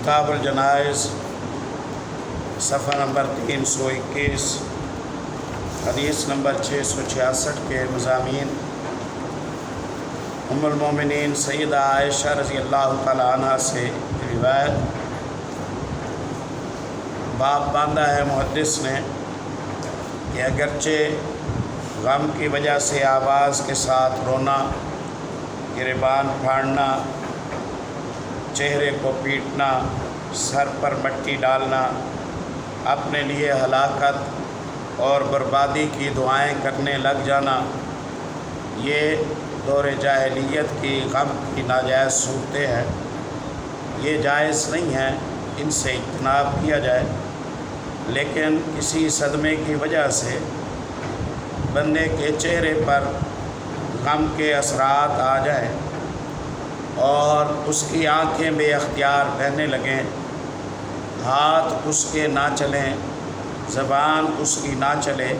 کتاب الجنائز صفحہ نمبر 321 حدیث نمبر 666 کے مضامین ام المومنین سیدہ عائشہ رضی اللہ تعالی عنہ سے روایت باب باندھا ہے محدث نے کہ اگرچہ غم کی وجہ سے آواز کے ساتھ رونا، گریبان پھاڑنا، چہرے کو پیٹنا، سر پر مٹی ڈالنا، اپنے لیے ہلاکت اور بربادی کی دعائیں کرنے لگ جانا، یہ دور جاہلیت کی غم کی ناجائز صورتیں ہیں، یہ جائز نہیں ہیں، ان سے اجتناب کیا جائے۔ لیکن کسی صدمے کی وجہ سے بندے کے چہرے پر غم کے اثرات آ جائیں اور اس کی آنکھیں بے اختیار بہنے لگیں، ہاتھ اس کے نہ چلیں، زبان اس کی نہ چلے،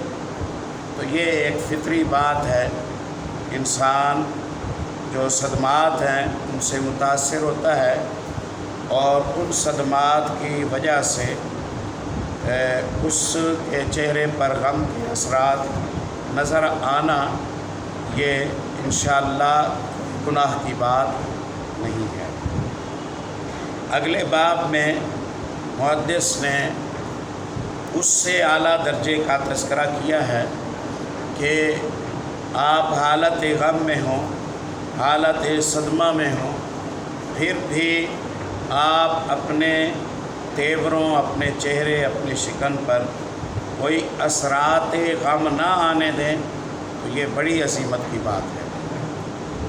تو یہ ایک فطری بات ہے۔ انسان جو صدمات ہیں ان سے متاثر ہوتا ہے اور ان صدمات کی وجہ سے اس کے چہرے پر غم کے اثرات نظر آنا یہ انشاءاللہ گناہ کی بات نہیں ہے۔ اگلے باب میں محدث نے اس سے اعلیٰ درجے کا تذکرہ کیا ہے کہ آپ حالت غم میں ہوں، حالت صدمہ میں ہوں، پھر بھی آپ اپنے تیوروں، اپنے چہرے، اپنی شکن پر کوئی اثرات غم نہ آنے دیں، تو یہ بڑی عظمت کی بات ہے۔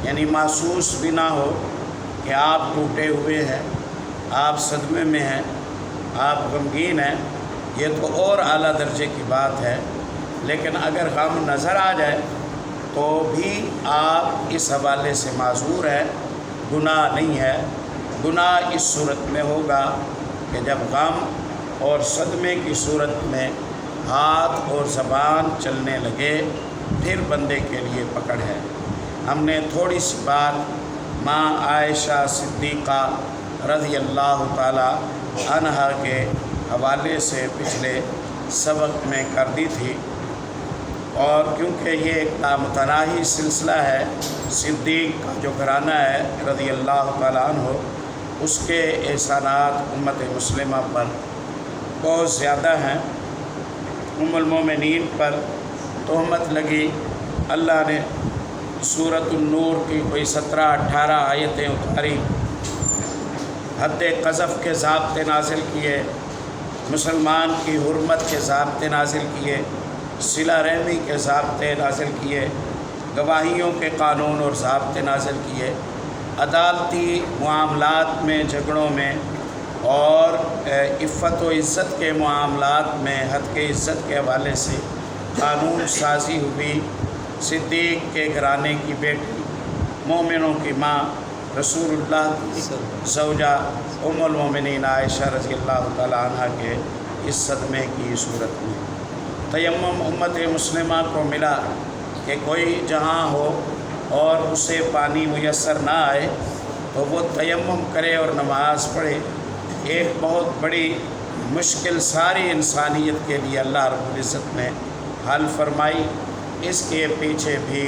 یعنی محسوس بھی نہ ہو کہ آپ ٹوٹے ہوئے ہیں، آپ صدمے میں ہیں، آپ غمگین ہیں، یہ تو اور اعلیٰ درجے کی بات ہے۔ لیکن اگر غم نظر آ جائے تو بھی آپ اس حوالے سے معذور ہیں، گناہ نہیں ہے۔ گناہ اس صورت میں ہوگا کہ جب غم اور صدمے کی صورت میں ہاتھ اور زبان چلنے لگے، پھر بندے کے لیے پکڑ ہے۔ ہم نے تھوڑی سی بات ماں عائشہ صدیقہ رضی اللہ تعالی عنہا کے حوالے سے پچھلے سبق میں کر دی تھی، اور کیونکہ یہ ایک لامتناہی سلسلہ ہے، صدیق کا جو گھرانہ ہے رضی اللہ تعالیٰ عنہ، اس کے احسانات امت مسلمہ پر بہت زیادہ ہیں۔ ام المومنین پر تہمت لگی، اللہ نے سورۃ النور کی کوئی 17-18 آیتیں اتاری، حد قذف کے ضابطے نازل کیے، مسلمان کی حرمت کے ضابطے نازل کیے، صلہ رحمی کے ضابطے نازل کیے، گواہیوں کے قانون اور ضابطے نازل کیے، عدالتی معاملات میں، جھگڑوں میں اور عفت و عزت کے معاملات میں حد کے عزت کے حوالے سے قانون سازی ہوئی۔ صدیق کے گھرانے کی بیٹی، مومنوں کی ماں، رسول اللہ کی زوجہ ام المومنین عائشہ رضی اللہ تعالی عنہ کے اس صدمے کی صورت میں تیمم امت مسلمہ کو ملا کہ کوئی جہاں ہو اور اسے پانی میسر نہ آئے تو وہ تیمم کرے اور نماز پڑھے۔ ایک بہت بڑی مشکل ساری انسانیت کے لیے اللہ رب العزت نے حل فرمائی۔ اس کے پیچھے بھی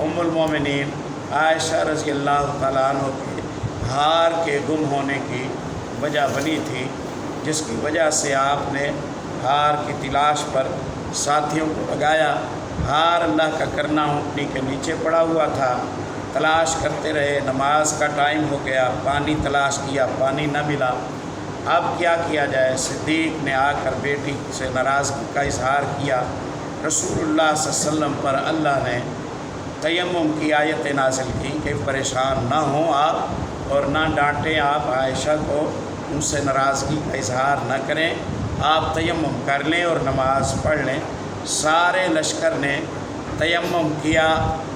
ام المومنین عائشہ رضی اللہ تعالیٰ عنہ کے ہار کے گم ہونے کی وجہ بنی تھی، جس کی وجہ سے آپ نے ہار کی تلاش پر ساتھیوں کو لگایا۔ ہار اللہ کا کرنا اونٹنی کے نیچے پڑا ہوا تھا، تلاش کرتے رہے، نماز کا ٹائم ہو گیا، پانی تلاش کیا، پانی نہ ملا۔ اب کیا کیا جائے؟ صدیق نے آ کر بیٹی سے ناراضگی کا اظہار کیا۔ رسول اللہ صلی اللہ علیہ وسلم پر اللہ نے تیمم کی آیت نازل کی کہ پریشان نہ ہوں آپ اور نہ ڈانٹیں آپ عائشہ کو، ان سے ناراضگی کا اظہار نہ کریں، آپ تیمم کر لیں اور نماز پڑھ لیں۔ سارے لشکر نے تیمم کیا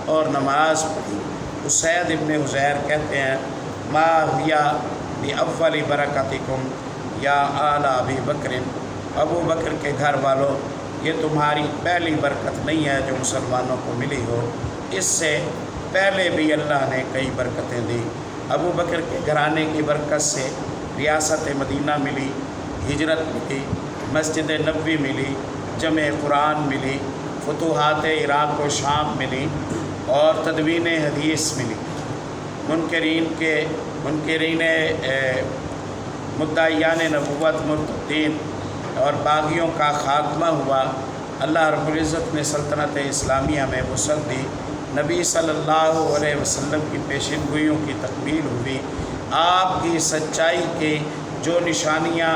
اور نماز پڑھی۔ اسید ابن حضیر کہتے ہیں ما ہیا بأول برکاتکم یا آل ابی بکر، ابو بکر کے گھر والوں، یہ تمہاری پہلی برکت نہیں ہے جو مسلمانوں کو ملی ہو، اس سے پہلے بھی اللہ نے کئی برکتیں دی۔ ابو بکر کے گھرانے کی برکت سے ریاست مدینہ ملی، ہجرت ملی، مسجد نبوی ملی، جمع قرآن ملی، فتوحات عراق و شام ملی اور تدوین حدیث ملی۔ منکرین مدعیان نبوت مرتدین اور باغیوں کا خاتمہ ہوا۔ اللہ رب العزت نے سلطنت اسلامیہ میں وسعت دی۔ نبی صلی اللہ علیہ وسلم کی پیشن گوئیوں کی تکمیل ہوئی۔ آپ کی سچائی کی جو نشانیاں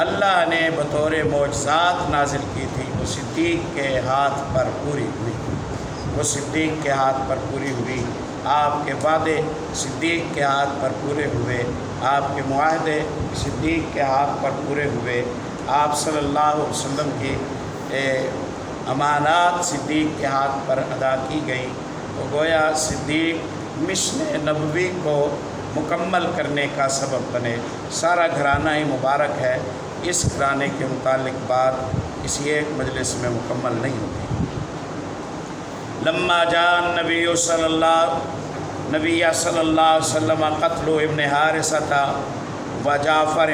اللہ نے بطور معجزات نازل کی تھی وہ صدیق کے ہاتھ پر پوری ہوئی۔ آپ کے وعدے صدیق کے ہاتھ پر پورے ہوئے، آپ کے معاہدے صدیق کے ہاتھ پر پورے ہوئے، آپ صلی اللہ علیہ وسلم کی امانات صدیق کے ہاتھ پر ادا کی گئیں۔ تو گویا صدیق مشن نبوی کو مکمل کرنے کا سبب بنے۔ سارا گھرانہ ہی مبارک ہے، اس گھرانے کے متعلق بات کسی ایک مجلس میں مکمل نہیں ہوتی۔ لما جان نبی صلی اللہ علیہ وسلم قتل ابن حارثہ و جعفر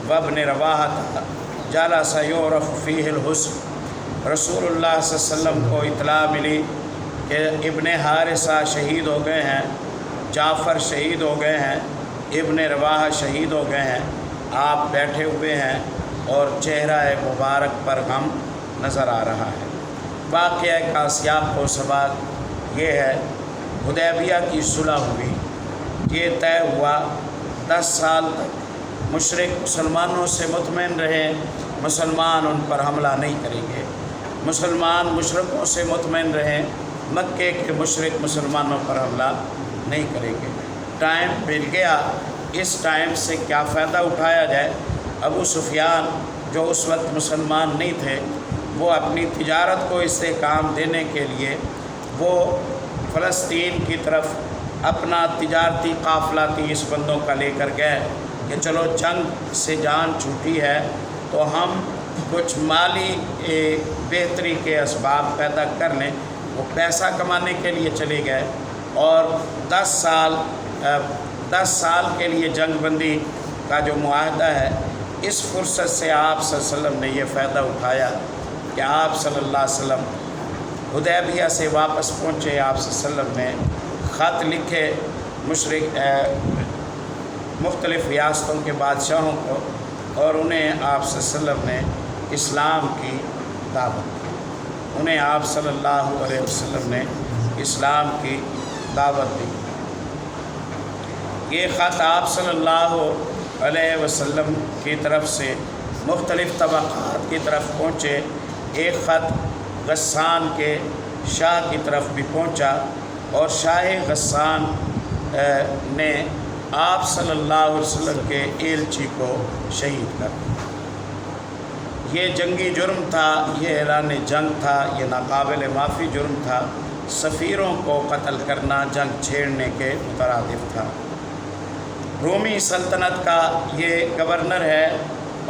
و ابن رواحہ جلس یعرف فیہ الحسن۔ رسول اللہ صلی اللہ علیہ وسلم کو اطلاع ملی کہ ابن حارثہ شہید ہو گئے ہیں، جعفر شہید ہو گئے ہیں، ابن رواحہ شہید ہو گئے ہیں۔ آپ بیٹھے ہوئے ہیں اور چہرہ مبارک پر غم نظر آ رہا ہے۔ واقعہ کا سیاق و سباق یہ ہے، حدیبیہ کی صلح ہوئی، یہ طے ہوا 10 سال تک مشرک مسلمانوں سے مطمئن رہے، مسلمان ان پر حملہ نہیں کریں گے، مسلمان مشرکوں سے مطمئن رہیں، مکے کے مشرک مسلمانوں پر حملہ نہیں کریں گے۔ ٹائم مل گیا، اس ٹائم سے کیا فائدہ اٹھایا جائے۔ ابو سفیان جو اس وقت مسلمان نہیں تھے، وہ اپنی تجارت کو استحکام دینے کے لیے وہ فلسطین کی طرف اپنا تجارتی قافلہ 30 بندوں کا لے کر گئے کہ چلو جنگ سے جان چھوٹی ہے تو ہم کچھ مالی بہتری کے اسباب پیدا کر لیں۔ وہ پیسہ کمانے کے لیے چلے گئے اور 10 سال کے لیے جنگ بندی کا جو معاہدہ ہے، اس فرصت سے آپ صلی اللہ علیہ وسلم نے یہ فائدہ اٹھایا کہ آپ صلی اللہ علیہ وسلم حدیبیہ سے واپس پہنچے۔ آپ صلی اللہ علیہ وسلم نے خط لکھے مختلف ریاستوں کے بادشاہوں کو اور انہیں آپ صلی اللہ علیہ وسلم نے اسلام کی دعوت دی۔ انہیں آپ صلی اللہ علیہ وسلم نے اسلام کی دعوت دی۔ یہ خط آپ صلی اللہ علیہ وسلم کی طرف سے مختلف طبقات کی طرف پہنچے۔ ایک خط غسان کے شاہ کی طرف بھی پہنچا اور شاہ غسان نے آپ صلی اللہ علیہ وسلم کے ایلچی کو شہید کر دیا۔ یہ جنگی جرم تھا، یہ اعلان جنگ تھا، یہ ناقابل معافی جرم تھا۔ سفیروں کو قتل کرنا جنگ چھیڑنے کے مترادف تھا۔ رومی سلطنت کا یہ گورنر ہے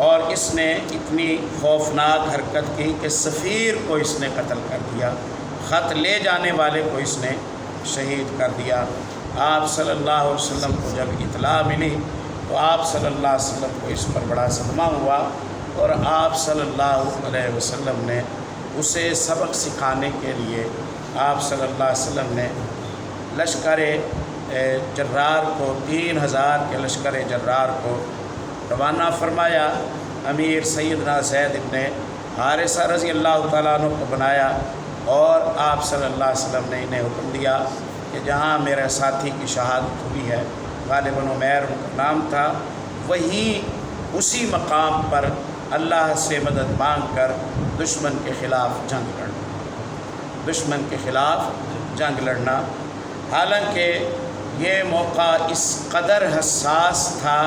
اور اس نے اتنی خوفناک حرکت کی کہ سفیر کو اس نے قتل کر دیا، خط لے جانے والے کو اس نے شہید کر دیا۔ آپ صلی اللہ علیہ وسلم کو جب اطلاع ملی تو آپ صلی اللہ علیہ وسلم کو اس پر بڑا صدمہ ہوا اور آپ صلی اللہ علیہ وسلم نے اسے سبق سکھانے کے لیے آپ صلی اللہ علیہ وسلم نے لشکر جرار کو 3000 کے لشکر جرار کو روانہ فرمایا۔ امیر سیدنا زید ابن حارثہ رضی اللہ تعالیٰ عنہ کو بنایا اور آپ صلی اللہ علیہ وسلم نے انہیں حکم دیا کہ جہاں میرے ساتھی کی شہادت ہوئی ہے، غالباً عمیر ان کا نام تھا، وہیں اسی مقام پر اللہ سے مدد مانگ کر دشمن کے خلاف جنگ لڑنا۔ حالانکہ یہ موقع اس قدر حساس تھا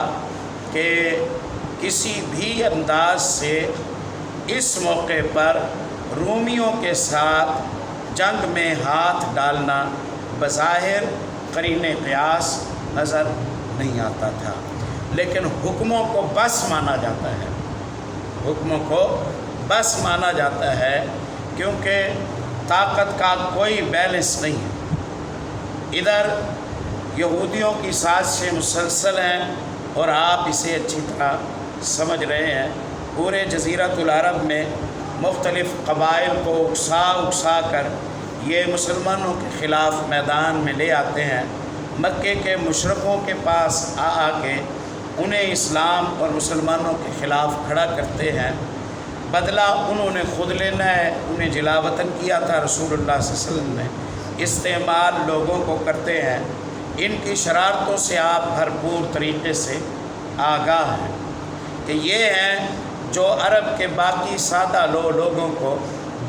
کہ کسی بھی انداز سے اس موقع پر رومیوں کے ساتھ جنگ میں ہاتھ ڈالنا بظاہر قرین قیاس نظر نہیں آتا تھا، لیکن حکموں کو بس مانا جاتا ہے کیونکہ طاقت کا کوئی بیلنس نہیں ہے۔ ادھر یہودیوں کی سازشیں مسلسل ہیں اور آپ اسے اچھی طرح سمجھ رہے ہیں۔ پورے جزیرۃ العرب میں مختلف قبائل کو اکسا کر یہ مسلمانوں کے خلاف میدان میں لے آتے ہیں، مکے کے مشرکوں کے پاس آ کے انہیں اسلام اور مسلمانوں کے خلاف کھڑا کرتے ہیں۔ بدلہ انہوں نے خود لینا ہے، انہیں جلا وطن کیا تھا رسول اللہ صلی اللہ علیہ وسلم نے، استعمال لوگوں کو کرتے ہیں۔ ان کی شرارتوں سے آپ بھرپور طریقے سے آگاہ ہیں کہ یہ ہیں جو عرب کے باقی سادہ لوگوں کو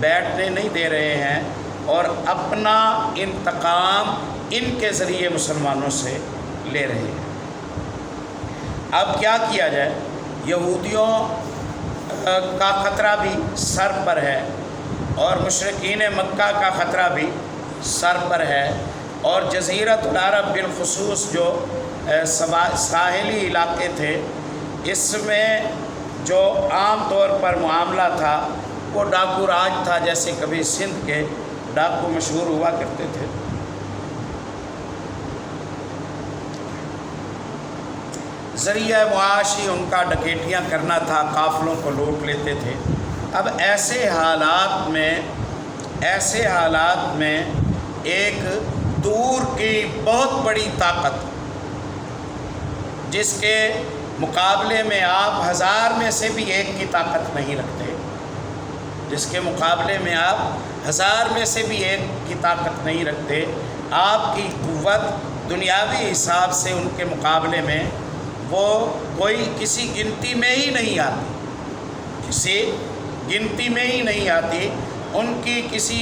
بیٹھنے نہیں دے رہے ہیں اور اپنا انتقام ان کے ذریعے مسلمانوں سے لے رہے ہیں۔ اب کیا کیا جائے؟ یہودیوں کا خطرہ بھی سر پر ہے اور مشرکین مکہ کا خطرہ بھی سر پر ہے، اور جزیرۃ العرب بالخصوص جو ساحلی علاقے تھے، اس میں جو عام طور پر معاملہ تھا وہ ڈاکو راج تھا، جیسے کبھی سندھ کے ڈاکو مشہور ہوا کرتے تھے۔ ذریعہ معاشی ان کا ڈکیٹیاں کرنا تھا، قافلوں کو لوٹ لیتے تھے۔ اب ایسے حالات میں ایک دور کی بہت بڑی طاقت، جس کے مقابلے میں آپ 1000 میں سے بھی ایک کی طاقت نہیں رکھتے، کی طاقت نہیں رکھتے، آپ کی قوت دنیاوی حساب سے ان کے مقابلے میں وہ کسی گنتی میں ہی نہیں آتی، ان کی کسی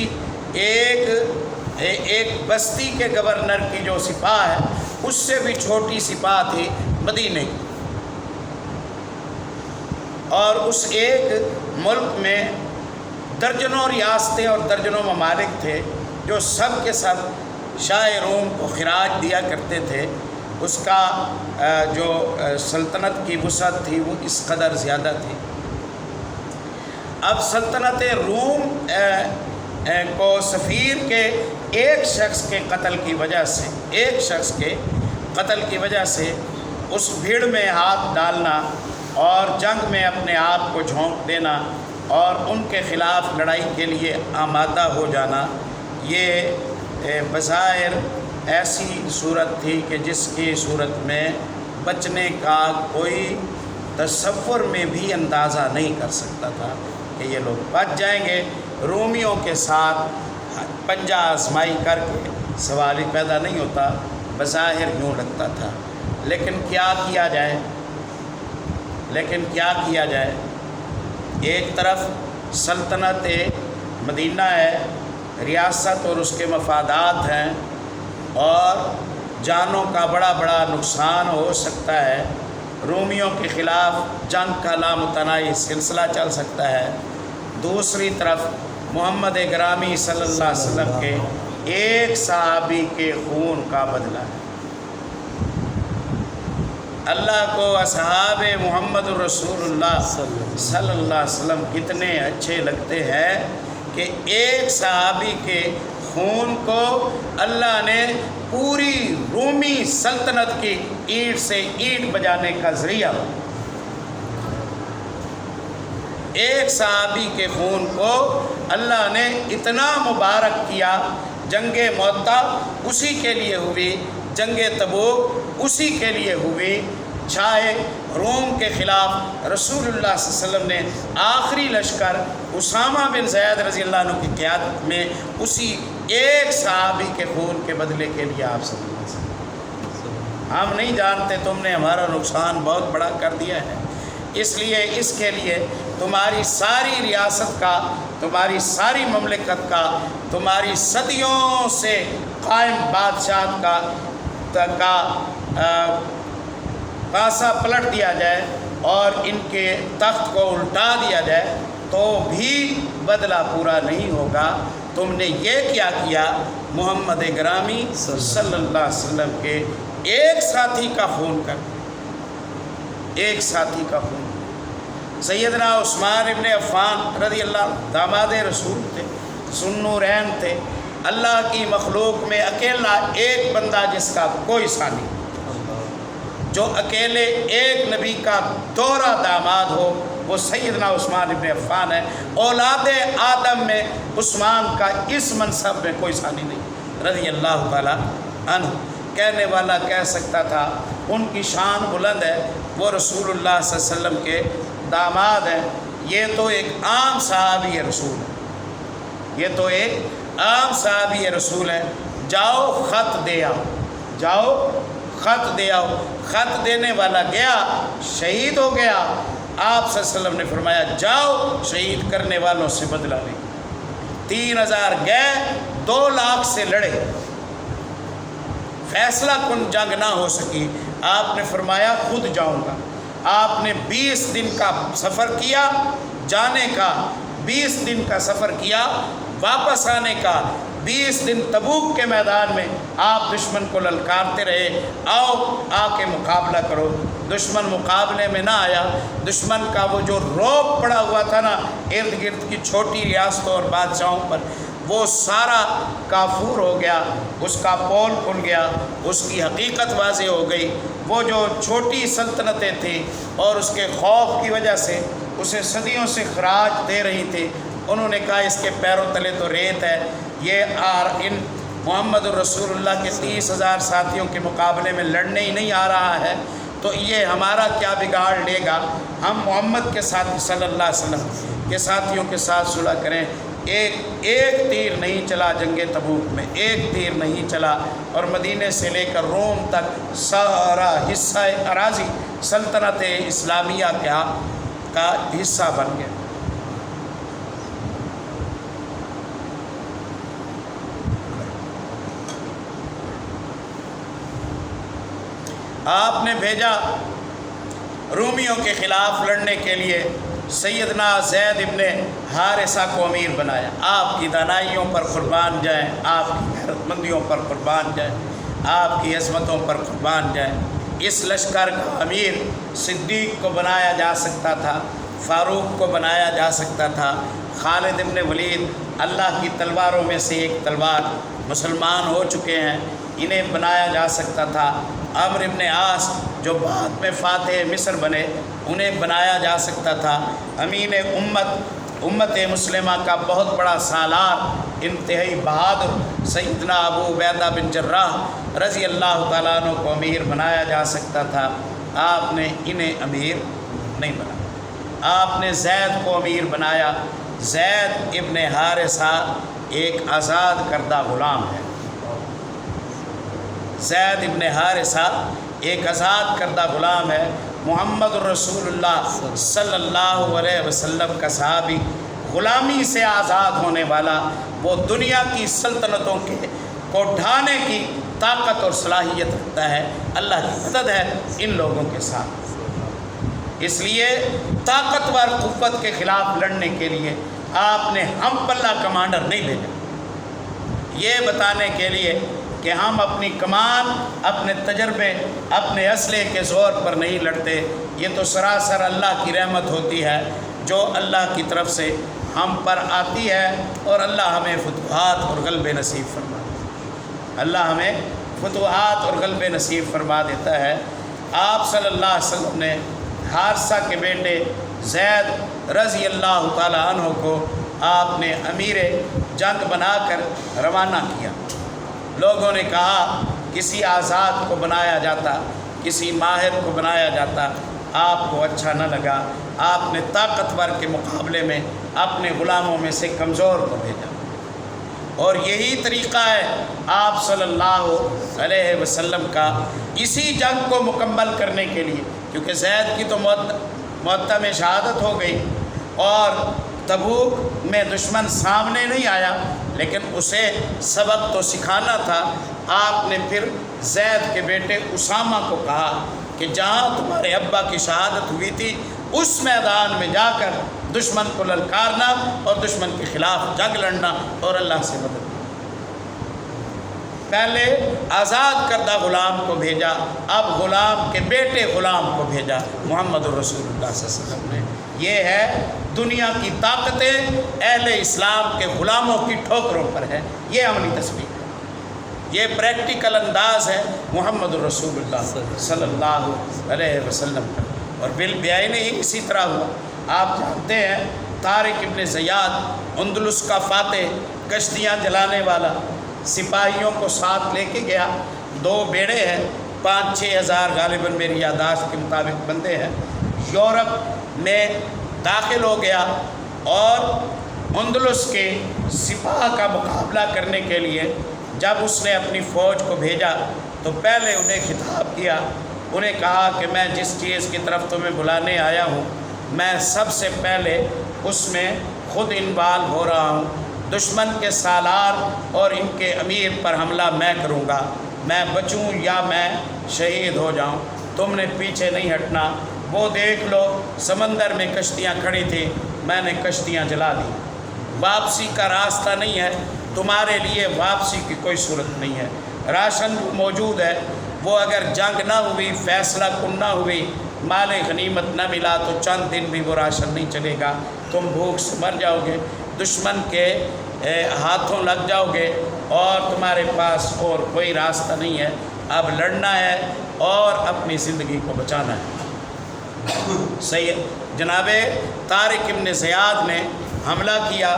ایک بستی کے گورنر کی جو سپاہ ہے اس سے بھی چھوٹی سپاہ تھی مدینے کی، اور اس ایک ملک میں درجنوں ریاستیں اور درجنوں ممالک تھے جو سب کے سب شاہ روم کو خراج دیا کرتے تھے۔ اس کا جو سلطنت کی وسعت تھی وہ اس قدر زیادہ تھی۔ اب سلطنت روم کو سفیر کے ایک شخص کے قتل کی وجہ سے اس بھیڑ میں ہاتھ ڈالنا اور جنگ میں اپنے آپ کو جھونک دینا اور ان کے خلاف لڑائی کے لیے آمادہ ہو جانا، یہ بظاہر ایسی صورت تھی کہ جس کی صورت میں بچنے کا کوئی تصور میں بھی اندازہ نہیں کر سکتا تھا کہ یہ لوگ بچ جائیں گے۔ رومیوں کے ساتھ پنجہ آزمائی کر کے سوال ہی پیدا نہیں ہوتا، بظاہر یوں لگتا تھا۔ لیکن کیا کیا جائے؟ ایک طرف سلطنت مدینہ ہے، ریاست اور اس کے مفادات ہیں، اور جانوں کا بڑا نقصان ہو سکتا ہے، رومیوں کے خلاف جنگ کا لامتناہی سلسلہ چل سکتا ہے۔ دوسری طرف محمد گرامی صلی اللہ علیہ وسلم کے ایک صحابی کے خون کا بدلہ ہے۔ اللہ کو اصحاب محمد رسول اللہ صلی اللہ علیہ وسلم کتنے اچھے لگتے ہیں کہ ایک صحابی کے خون کو اللہ نے پوری رومی سلطنت کی اینٹ سے اینٹ بجانے کا ذریعہ، ایک صحابی کے خون کو اللہ نے اتنا مبارک کیا۔ جنگ معطا اسی کے لیے ہوئی، جنگ تبوک اسی کے لیے ہوئی، چاہے روم کے خلاف رسول اللہ صلی اللہ علیہ وسلم نے آخری لشکر اسامہ بن زید رضی اللہ عنہ کی قیادت میں اسی ایک صحابی کے خون کے بدلے کے لیے آپ صلی اللہ علیہ وسلم، ہم نہیں جانتے تم نے ہمارا نقصان بہت بڑا کر دیا ہے، اس لیے اس کے لیے تمہاری ساری ریاست کا، تمہاری ساری مملکت کا، تمہاری صدیوں سے قائم بادشاہت کا پاسا پلٹ دیا جائے اور ان کے تخت کو الٹا دیا جائے تو بھی بدلہ پورا نہیں ہوگا۔ تم نے یہ کیا کیا؟ محمد گرامی صلی اللہ علیہ وسلم کے ایک ساتھی کا خون کر، ایک ساتھی کا خون۔ سیدنا عثمان ابن عفان رضی اللہ داماد رسول تھے، ذوالنورین تھے، اللہ کی مخلوق میں اکیلا ایک بندہ جس کا کوئی ثانی، جو اکیلے ایک نبی کا دوہرا داماد ہو وہ سیدنا عثمان ابن عفان ہے۔ اولاد آدم میں عثمان کا اس منصب میں کوئی ثانی نہیں رضی اللہ تعالیٰ عنہ۔ کہنے والا کہہ سکتا تھا ان کی شان بلند ہے، وہ رسول اللہ صلی اللہ علیہ وسلم کے داماد ہیں، یہ تو ایک عام صحابی رسول ہے، یہ تو ایک عام صحابی رسول ہے، جاؤ خط دے آؤ، جاؤ خط دے آؤ۔ خط دینے والا گیا، شہید ہو گیا، آپ صلی اللہ علیہ وسلم نے فرمایا جاؤ شہید کرنے والوں سے بدلہ لیں۔ 3000 گئے، 2 لاکھ سے لڑے، فیصلہ کن جنگ نہ ہو سکی، آپ نے فرمایا خود جاؤں گا۔ آپ نے 20 دن کا سفر کیا، جانے کا 20 دن کا سفر کیا، واپس آنے کا 20 دن تبوک کے میدان میں آپ دشمن کو للکارتے رہے، آؤ آ کے مقابلہ کرو۔ دشمن مقابلے میں نہ آیا، دشمن کا وہ جو روب پڑا ہوا تھا نا ارد گرد کی چھوٹی ریاستوں اور بادشاہوں پر، وہ سارا کافور ہو گیا، اس کا پول کھل گیا، اس کی حقیقت واضح ہو گئی۔ وہ جو چھوٹی سلطنتیں تھیں اور اس کے خوف کی وجہ سے اسے صدیوں سے خراج دے رہی تھی، انہوں نے کہا اس کے پیروں تلے تو ریت ہے، یہ ان محمد الرسول اللہ کے 30,000 ساتھیوں کے مقابلے میں لڑنے ہی نہیں آ رہا ہے، تو یہ ہمارا کیا بگاڑ لے گا، ہم محمد کے ساتھی صلی اللہ علیہ وسلم کے ساتھیوں کے ساتھ صلح کریں۔ ایک تیر نہیں چلا جنگ تبوک میں، ایک تیر نہیں چلا، اور مدینے سے لے کر روم تک سارا حصہ اراضی سلطنت اسلامیہ کا حصہ بن گیا۔ آپ نے بھیجا رومیوں کے خلاف لڑنے کے لیے سیدنا زید ابن حارثہ کو امیر بنایا۔ آپ کی دانائیوں پر قربان جائیں، آپ کی غیرت مندیوں پر قربان جائیں، آپ کی عظمتوں پر قربان جائیں۔ اس لشکر کا امیر صدیق کو بنایا جا سکتا تھا، فاروق کو بنایا جا سکتا تھا، خالد ابن ولید اللہ کی تلواروں میں سے ایک تلوار مسلمان ہو چکے ہیں، انہیں بنایا جا سکتا تھا، عمرو ابن عاص جو بعد میں فاتح مصر بنے انہیں بنایا جا سکتا تھا۔ امین امت مسلمہ کا بہت بڑا سالار، انتہائی بہادر سیدنا ابو عبیدہ بن جراح رضی اللہ تعالیٰ عنہ کو امیر بنایا جا سکتا تھا، آپ نے انہیں امیر نہیں بنایا، آپ نے زید کو امیر بنایا۔ زید ابن حارثہ ایک آزاد کردہ غلام ہے، زید ابن حارثہ ایک آزاد کردہ غلام ہے، محمد الرسول اللہ صلی اللہ علیہ وسلم کا صحابی، غلامی سے آزاد ہونے والا، وہ دنیا کی سلطنتوں کو ڈھانے کی طاقت اور صلاحیت رکھتا ہے۔ اللہ کی مدد ہے ان لوگوں کے ساتھ، اس لیے طاقتور قوت کے خلاف لڑنے کے لیے آپ نے ہم پلہ کمانڈر نہیں بھیجا، یہ بتانے کے لیے کہ ہم اپنی کمان، اپنے تجربے، اپنے اسلحے کے زور پر نہیں لڑتے، یہ تو سراسر اللہ کی رحمت ہوتی ہے جو اللہ کی طرف سے ہم پر آتی ہے، اور اللہ ہمیں فتوحات اور غلبے نصیب فرما دیتا ہے، اللہ ہمیں فتوحات اور غلبے نصیب فرما دیتا ہے۔ آپ صلی اللہ علیہ وسلم نے حارثہ کے بیٹے زید رضی اللہ تعالی عنہ کو آپ نے امیر جنگ بنا کر روانہ کیا۔ لوگوں نے کہا کسی آزاد کو بنایا جاتا، کسی ماہر کو بنایا جاتا، آپ کو اچھا نہ لگا، آپ نے طاقتور کے مقابلے میں اپنے غلاموں میں سے کمزور کو بھیجا، اور یہی طریقہ ہے آپ صلی اللہ علیہ وسلم کا اسی جنگ کو مکمل کرنے کے لیے، کیونکہ زید کی تو معتہ میں شہادت ہو گئی اور تبوک میں دشمن سامنے نہیں آیا، لیکن اسے سبق تو سکھانا تھا۔ آپ نے پھر زید کے بیٹے اسامہ کو کہا کہ جہاں تمہارے ابا کی شہادت ہوئی تھی اس میدان میں جا کر دشمن کو للکارنا اور دشمن کے خلاف جنگ لڑنا اور اللہ سے مدد لینا۔ پہلے آزاد کردہ غلام کو بھیجا، اب غلام کے بیٹے غلام کو بھیجا محمد الرسول اللہ صلی اللہ علیہ وسلم نے۔ یہ ہے دنیا کی طاقتیں اہل اسلام کے غلاموں کی ٹھوکروں پر ہے، یہ عملی تصویر ہے۔ یہ پریکٹیکل انداز ہے محمد الرسول اللہ صلی اللہ علیہ وسلم کا۔ اور بالبعین ہی اسی طرح ہوا۔ آپ جانتے ہیں طارق ابن زیاد اندلس کا فاتح، کشتیاں جلانے والا، سپاہیوں کو ساتھ لے کے گیا، 2 بیڑے ہیں، 5-6 ہزار غالباً میری یادداشت کے مطابق بندے ہیں، یورپ میں داخل ہو گیا اور اندلس کے سپاہ کا مقابلہ کرنے کے لیے جب اس نے اپنی فوج کو بھیجا تو پہلے انہیں خطاب کیا، انہیں کہا کہ میں جس چیز کی طرف تمہیں بلانے آیا ہوں میں سب سے پہلے اس میں خود انوالو ہو رہا ہوں، دشمن کے سالار اور ان کے امیر پر حملہ میں کروں گا، میں بچوں یا میں شہید ہو جاؤں، تم نے پیچھے نہیں ہٹنا۔ وہ دیکھ لو سمندر میں کشتیاں کھڑی تھیں، میں نے کشتیاں جلا دی، واپسی کا راستہ نہیں ہے، تمہارے لیے واپسی کی کوئی صورت نہیں ہے، راشن موجود ہے، وہ اگر جنگ نہ ہوئی، فیصلہ کن نہ ہوئی، مال غنیمت نہ ملا تو چند دن بھی وہ راشن نہیں چلے گا، تم بھوک سے مر جاؤ گے، دشمن کے ہاتھوں لگ جاؤ گے اور تمہارے پاس اور کوئی راستہ نہیں ہے، اب لڑنا ہے اور اپنی زندگی کو بچانا ہے۔ جناب طارق ابن زیاد نے حملہ کیا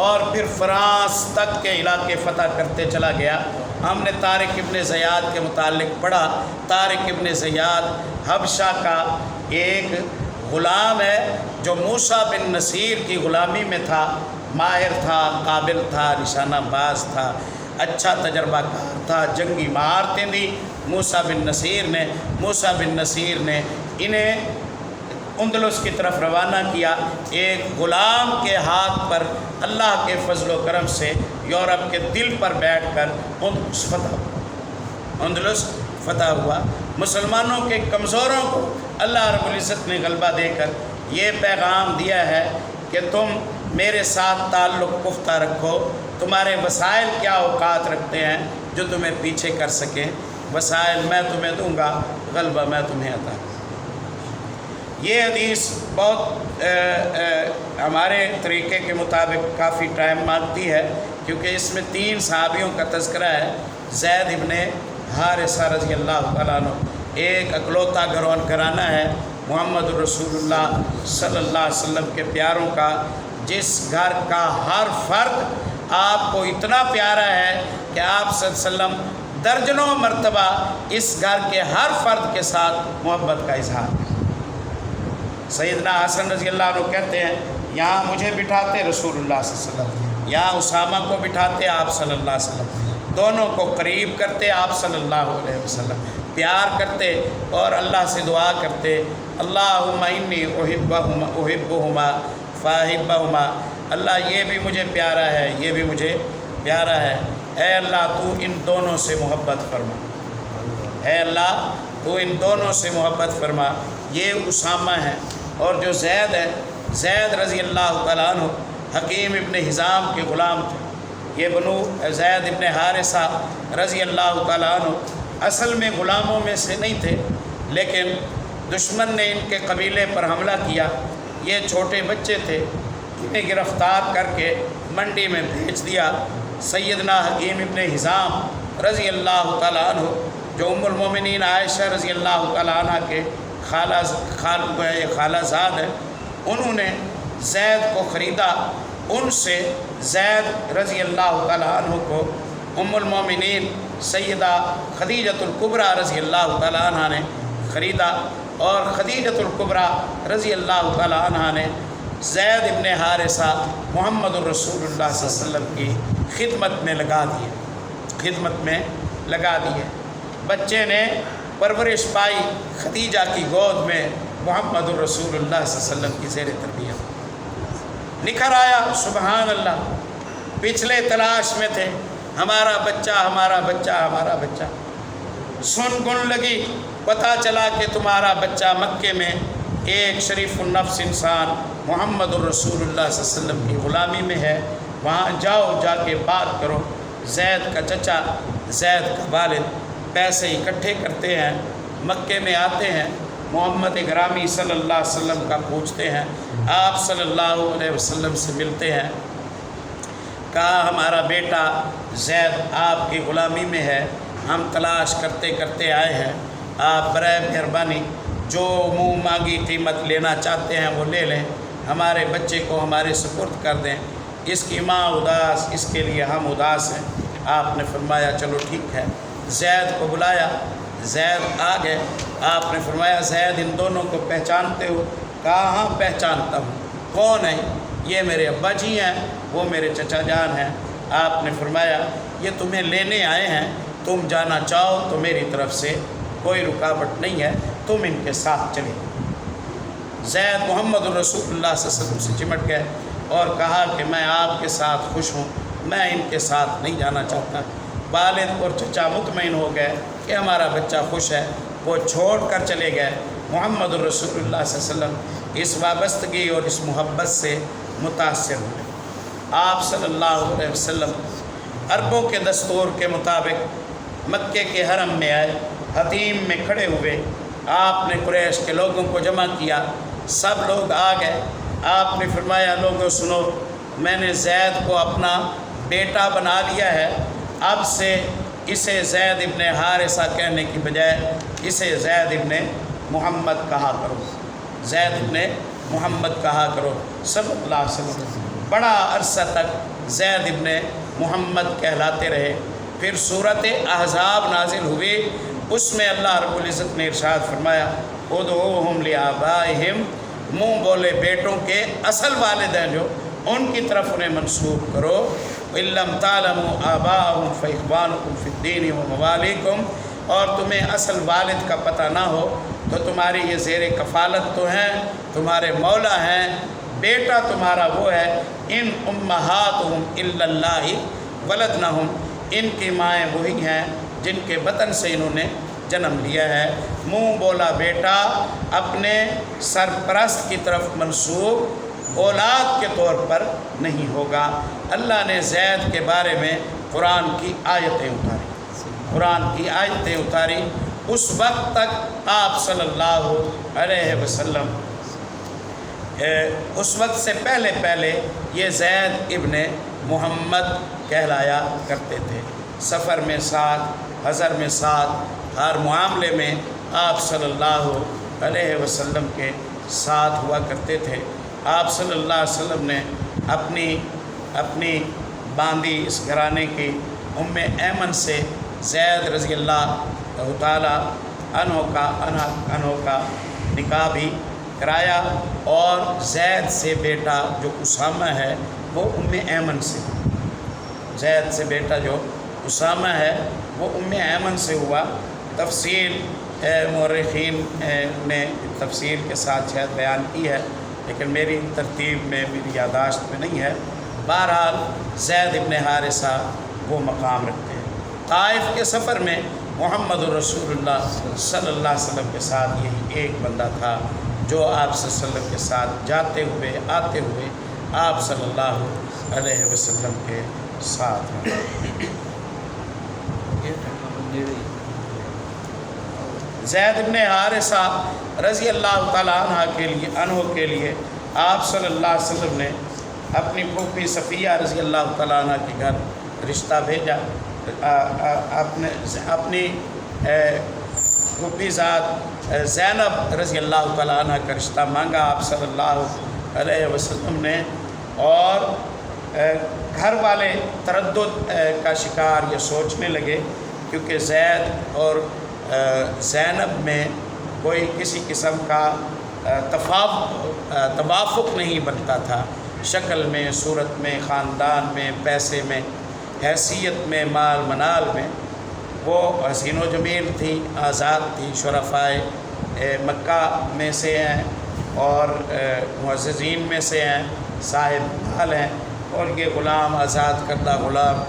اور پھر فرانس تک کے علاقے فتح کرتے چلا گیا۔ ہم نے طارق ابن زیاد کے متعلق پڑھا، طارق ابن زیاد حبشہ کا ایک غلام ہے جو موسیٰ بن نصیر کی غلامی میں تھا، ماہر تھا، قابل تھا، نشانہ باز تھا، اچھا تجربہ کار تھا، جنگی مہارتیں دی موسیٰ بن نصیر نے انہیں اندلس کی طرف روانہ کیا۔ ایک غلام کے ہاتھ پر اللہ کے فضل و کرم سے یورپ کے دل پر بیٹھ کر اندلس فتح ہوا۔ مسلمانوں کے کمزوروں کو اللہ رب العزت نے غلبہ دے کر یہ پیغام دیا ہے کہ تم میرے ساتھ تعلق پختہ رکھو، تمہارے وسائل کیا اوقات رکھتے ہیں جو تمہیں پیچھے کر سکیں، وسائل میں تمہیں دوں گا، غلبہ میں تمہیں عطا۔ یہ حدیث بہت ہمارے طریقے کے مطابق کافی ٹائم مانگتی ہے کیونکہ اس میں 3 صحابیوں کا تذکرہ ہے۔ زید ابن حارثہ رضی اللہ تعالیٰ عنہ ایک اکلوتا گھرانہ ہے محمد الرسول اللہ صلی اللہ علیہ وسلم کے پیاروں کا، جس گھر کا ہر فرد آپ کو اتنا پیارا ہے کہ آپ صلی اللہ علیہ وسلم درجنوں مرتبہ اس گھر کے ہر فرد کے ساتھ محبت کا اظہار۔ سیدنا حسن رضی اللہ عنہ کہتے ہیں یہاں مجھے بٹھاتے رسول اللہ صلی اللہ علیہ وسلم، یہاں اسامہ کو بٹھاتے آپ صلی اللہ علیہ وسلم، دونوں کو قریب کرتے آپ صلی اللہ علیہ وسلم، پیار کرتے اور اللہ سے دعا کرتے، اللہم انی احبہما فاحبہما، اللہ یہ بھی مجھے پیارا ہے، یہ بھی مجھے پیارا ہے، اے اللہ تو ان دونوں سے محبت فرما، اے اللہ تو ان دونوں سے محبت فرما۔ یہ اسامہ ہے اور جو زید ہے، زید رضی اللہ تعالیٰ عنہ حکیم ابن حزام کے غلام تھے۔ یہ بنو زید ابن حارثہ رضی اللہ تعالیٰ عنہ اصل میں غلاموں میں سے نہیں تھے، لیکن دشمن نے ان کے قبیلے پر حملہ کیا، یہ چھوٹے بچے تھے، انہیں گرفتار کر کے منڈی میں بھیج دیا۔ سیدنا حکیم ابن حزام رضی اللہ تعالیٰ عنہ جو ام المومنین عائشہ رضی اللہ تعالیٰ عنہ کے خالہ زاد ہے، انہوں نے زید کو خریدا، ان سے زید رضی اللہ تعالیٰ عنہ کو ام المومنین سیدہ خدیجۃ الکبریٰ رضی اللہ تعالیٰ عنہ نے خریدا، اور خدیجۃ الکبریٰ رضی اللہ تعالیٰ عنہ نے زید ابن حارثہ محمد الرسول اللہ صلی اللہ علیہ وسلم کی خدمت میں لگا دیے۔ بچے نے پرورش پائی خدیجہ کی گود میں، محمد الرسول اللہ صلی اللہ علیہ وسلم کی زیر تربیت نکھر آیا۔ سبحان اللہ، پچھلے تلاش میں تھے، ہمارا بچہ، سن گن لگی، پتہ چلا کہ تمہارا بچہ مکے میں ایک شریف النفس انسان محمد الرسول اللہ صلی اللہ علیہ وسلم کی غلامی میں ہے، وہاں جاؤ، جا کے بات کرو۔ زید کا چچا، زید کا والد پیسے اکٹھے کرتے ہیں، مکے میں آتے ہیں، محمد گرامی صلی اللہ علیہ وسلم کا پوچھتے ہیں، آپ صلی اللہ علیہ وسلم سے ملتے ہیں۔ کہا ہمارا بیٹا زید آپ کی غلامی میں ہے، ہم تلاش کرتے کرتے آئے ہیں، آپ برائے مہربانی جو منہ مانگی قیمت لینا چاہتے ہیں وہ لے لیں، ہمارے بچے کو ہمارے سپرد کر دیں، اس کی ماں اداس، اس کے لیے ہم اداس ہیں۔ آپ نے فرمایا چلو ٹھیک ہے، زید کو بلایا، زید آ گئے، آپ نے فرمایا زید ان دونوں کو پہچانتے ہو؟ کہا ہاں پہچانتا ہوں۔ کون ہیں؟ یہ میرے ابا جی ہیں، وہ میرے چچا جان ہیں۔ آپ نے فرمایا یہ تمہیں لینے آئے ہیں، تم جانا چاہو تو میری طرف سے کوئی رکاوٹ نہیں ہے، تم ان کے ساتھ چلے۔ زید محمد الرسول اللہ صلی اللہ علیہ وسلم سے چمٹ گئے اور کہا کہ میں آپ کے ساتھ خوش ہوں، میں ان کے ساتھ نہیں جانا چاہتا۔ والد اور چچا مطمئن ہو گئے کہ ہمارا بچہ خوش ہے، وہ چھوڑ کر چلے گئے۔ محمد الرسول اللہ صلی اللہ علیہ وسلم اس وابستگی اور اس محبت سے متاثر ہوئے۔ آپ صلی اللہ علیہ وسلم عربوں کے دستور کے مطابق مکے کے حرم میں آئے، حتیم میں کھڑے ہوئے، آپ نے قریش کے لوگوں کو جمع کیا، سب لوگ آ گئے۔ آپ نے فرمایا لوگوں سنو، میں نے زید کو اپنا بیٹا بنا لیا ہے، اب سے اسے زید ابن حارثہ کہنے کی بجائے اسے زید ابن محمد کہا کرو، زید ابن محمد کہا کرو صلی اللہ علیہ وسلم۔ بڑا عرصہ تک زید ابن محمد کہلاتے رہے۔ پھر صورت احزاب نازل ہوئی، اس میں اللہ رب العزت نے ارشاد فرمایا ادعوہم لآبائہم، منہ بولے بیٹوں کے اصل والد ہیں جو، ان کی طرف انہیں منسوب کرو۔ وَإِن لَّمْ تَعْلَمُوا آبَاءَهُمْ فَإِخْوَانُكُمْ فِي الدِّينِ وَمَوَالِيكُمْ، اور تمہیں اصل والد کا پتہ نہ ہو تو تمہاری یہ زیر کفالت تو ہیں، تمہارے مولا ہیں، بیٹا تمہارا وہ ہے۔ ان امہاتہم الا اللہ ولدنہم، ان کی مائیں وہی ہیں جن کے بطن سے انہوں نے جنم لیا ہے۔ منہ بولا بیٹا اپنے سرپرست کی طرف منسوب اولاد کے طور پر نہیں ہوگا۔ اللہ نے زید کے بارے میں قرآن کی آیتیں اتاری، اس وقت تک آپ صلی اللہ علیہ وسلم اس وقت سے پہلے یہ زید ابن محمد کہلایا کرتے تھے۔ سفر میں ساتھ، حضر میں ساتھ، ہر معاملے میں آپ صلی اللہ علیہ وسلم کے ساتھ ہوا کرتے تھے۔ آپ صلی اللہ علیہ وسلم نے اپنی باندی اس گھرانے کی ام ایمن سے زید رضی اللہ تعالیٰ عنہ کا نکاح بھی کرایا، اور زید سے بیٹا جو اسامہ ہے وہ ام ایمن سے، زید سے بیٹا جو اسامہ ہے وہ ام ایمن سے ہوا۔ تفصیل مورخین نے تفصیل کے ساتھ شاید بیان کی ہے، لیکن میری ترتیب میں، میری یادداشت میں نہیں ہے۔ بہرحال زید ابن حارثہ وہ مقام رکھتے ہیں۔ طائف کے سفر میں محمد الرسول اللہ صلی اللہ علیہ وسلم کے ساتھ یہی ایک بندہ تھا جو آپ صلی اللہ علیہ وسلم کے ساتھ جاتے ہوئے آتے ہوئے آپ صلی اللہ علیہ وسلم کے ساتھ ہیں۔ زید ابن حارثہ رضی اللہ تعالیٰ عنہ کے لیے آپ صلی اللہ علیہ وسلم نے اپنی پھوپھی صفیہ رضی اللہ تعالیٰ عنہ کے گھر رشتہ بھیجا۔ اپنی پھوپھی ذات زینب رضی اللہ تعالیٰ عنہ کا رشتہ مانگا آپ صلی اللہ علیہ وسلم نے، اور گھر والے تردد کا شکار یہ سوچنے لگے، کیونکہ زید اور زینب میں کوئی کسی قسم کا توافق نہیں بنتا تھا، شکل میں، صورت میں، خاندان میں، پیسے میں، حیثیت میں، مال منال میں۔ وہ حسین و جمیل تھی، آزاد تھی، شرفائے مکہ میں سے ہیں اور معززین میں سے ہیں، صاحب مال ہیں، اور یہ غلام، آزاد کردہ غلام،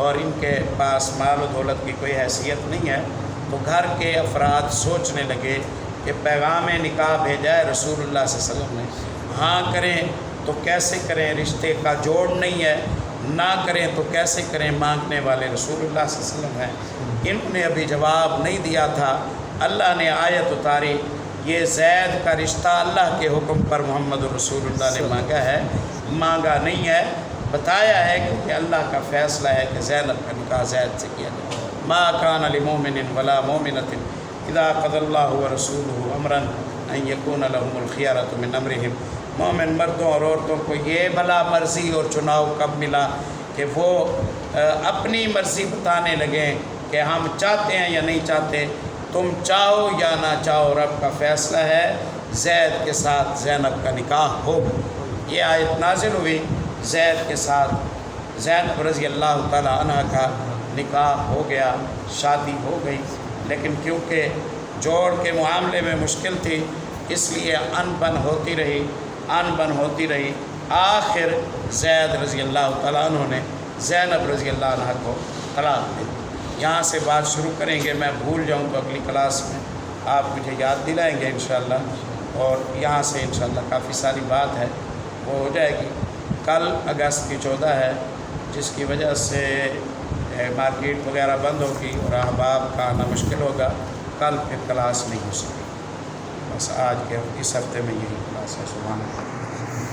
اور ان کے پاس مال و دولت کی کوئی حیثیت نہیں ہے۔ تو گھر کے افراد سوچنے لگے کہ پیغام نکاح بھیجا ہے رسول اللہ صلی اللہ علیہ وسلم نے، ہاں کریں تو کیسے کریں، رشتے کا جوڑ نہیں ہے، نہ کریں تو کیسے کریں، مانگنے والے رسول اللہ صلی اللہ علیہ وسلم ہیں۔ انہوں نے ابھی جواب نہیں دیا تھا، اللہ نے آیت اتاری، یہ زید کا رشتہ اللہ کے حکم پر محمد رسول اللہ نے مانگا ہے، مانگا نہیں ہے، بتایا ہے کہ یہ اللہ کا فیصلہ ہے کہ زینب کا نکاح زید سے کیا جائے۔ ما کان لمؤمن ولا مؤمنۃ اذا قضى اللہ ورسولہ امرا ان یکون لهم الخیارۃ من امرہم۔ مومن مردوں اور عورتوں کو یہ بھلا مرضی اور چناؤ کب ملا کہ وہ اپنی مرضی بتانے لگیں کہ ہم چاہتے ہیں یا نہیں چاہتے۔ تم چاہو یا نہ چاہو، رب کا فیصلہ ہے زید کے ساتھ زینب کا نکاح ہوگا۔ یہ آیت نازل ہوئی، زید کے ساتھ زینب رضی اللہ تعالی عنہ کا نکاح ہو گیا، شادی ہو گئی، لیکن کیونکہ جوڑ کے معاملے میں مشکل تھی اس لیے ان بن ہوتی رہی۔ آخر زید رضی اللہ تعالیٰ عنہ نے زینب رضی اللہ عنہ کو طلاق دی۔ یہاں سے بات شروع کریں گے، میں بھول جاؤں تو اگلی کلاس میں آپ مجھے یاد دلائیں گے انشاءاللہ، اور یہاں سے انشاءاللہ کافی ساری بات ہے وہ ہو جائے گی۔ کل اگست کی 14 ہے، جس کی وجہ سے مارکیٹ وغیرہ بند ہوگی اور احباب کا آنا مشکل ہوگا، کل پھر کلاس نہیں ہو سکے۔ بس آج کے اس ہفتے میں یہی کلاس ہے۔ سبحان اللہ۔